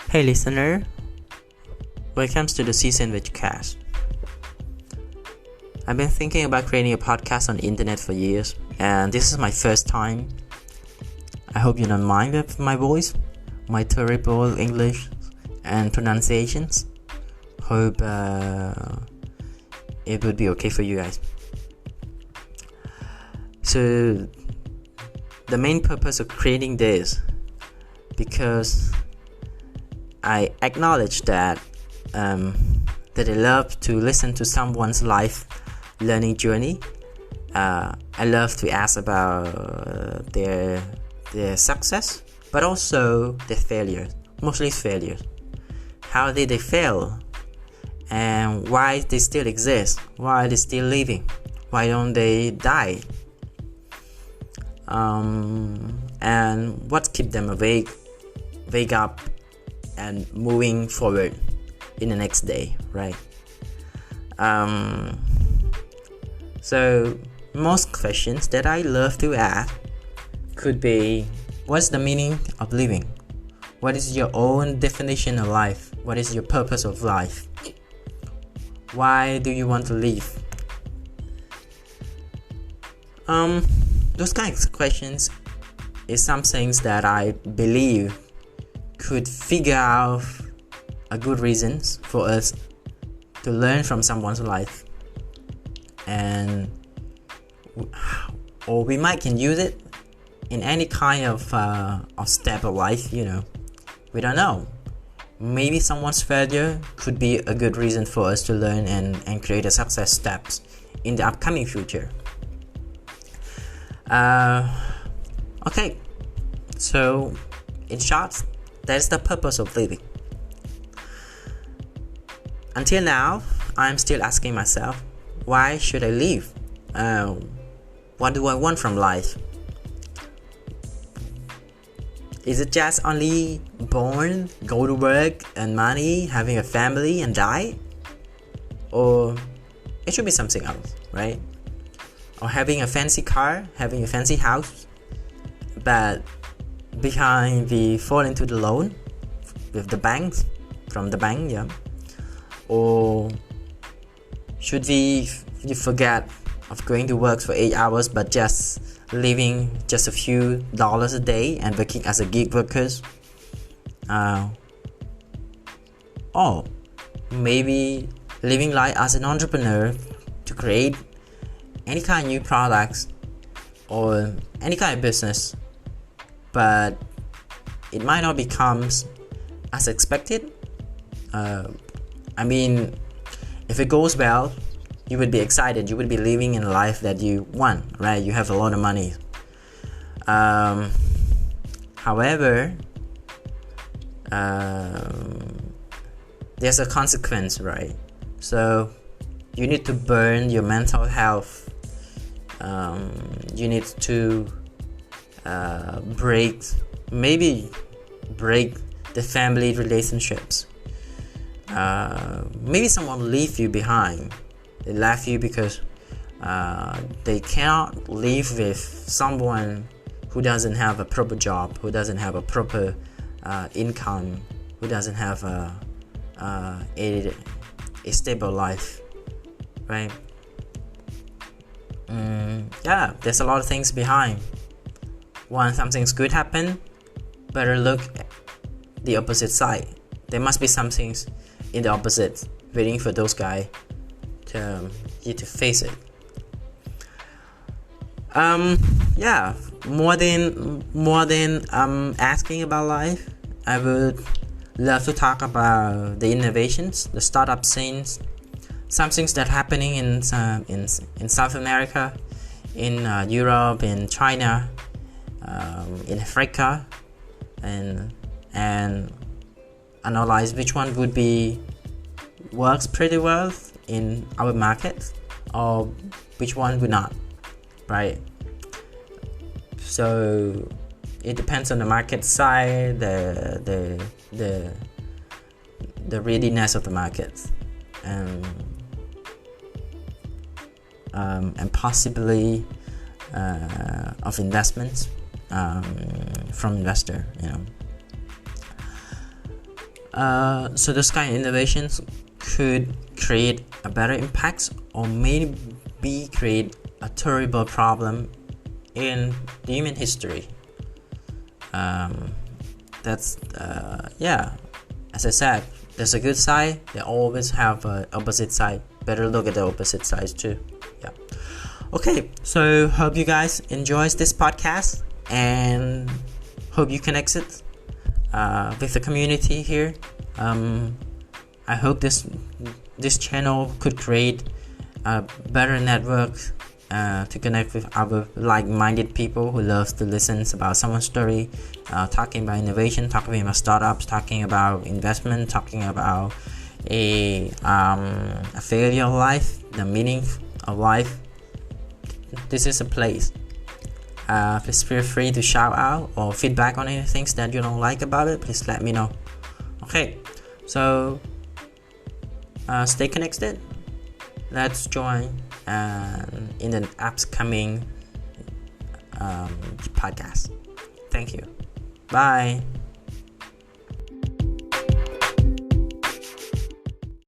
Hey listener, welcome to the Sandwichcast. I've been thinking about creating a podcast on the internet for years, and this is my first time. I hope you don't mind with my voice, my terrible English and pronunciations. Hope it would be okay for you guys. So, the main purpose of creating this, because I acknowledge that I love to listen to someone's life learning journey. I love to ask about their success, but also their failures, mostly failures. How did they fail? And why they still exist? Why are they still living? Why don't they die? And what keeps them wake up and moving forward in the next day, right? So most questions that I love to ask could be, what's the meaning of living? What is your own definition of life? What is your purpose of life? Why do you want to live? Those kinds of questions is some things that I believe could figure out a good reasons for us to learn from someone's life, or we might can use it in any kind of step of life. We don't know. Maybe someone's failure could be a good reason for us to learn and create a success steps in the upcoming future. Okay, so in short, that's the purpose of living. Until now, I'm still asking myself, why should I live? What do I want from life? Is it just only born, go to work, earn money, having a family and die? Or it should be something else, right? Or having a fancy car, having a fancy house, but behind we fall into the loan with the banks, from the bank, yeah. Or should we forget of going to work for 8 hours but just living just a few dollars a day and working as a gig workers? Or maybe living life as an entrepreneur to create any kind of new products or any kind of business, but it might not become as expected. If it goes well, you would be excited. You would be living in a life that you want, right? You have a lot of money. However, there's a consequence, right? So you need to burn your mental health. You need to break the family relationships. Maybe someone leave you behind. They left you because they cannot live with someone who doesn't have a proper job, who doesn't have a proper income, who doesn't have a stable life, right? There's a lot of things behind. When something's good happen, better look at the opposite side. There must be some things in the opposite waiting for those guys to face it. More than asking about life, I would love to talk about the innovations, the startup scenes, some things that happening in South America, in Europe, in China, in Africa, and analyze which one would be works pretty well in our market, or which one would not, right? So it depends on the market side, the readiness of the market, and possibly of investments from investor. So those kind of innovations could create a better impact, or maybe create a terrible problem in the human history. That's as I said, there's a good side, they always have an opposite side. Better look at the opposite sides too. Yeah. Okay, so hope you guys enjoys this podcast, and hope you connected with the community here. I hope this channel could create a better network to connect with other like-minded people who love to listen about someone's story, talking about innovation, talking about startups, talking about investment, talking about a failure of life, the meaning of life. This is a place. Please feel free to shout out or feedback on anything that you don't like about it. Please let me know. Okay, so stay connected. Let's join in the upcoming podcast. Thank you. Bye.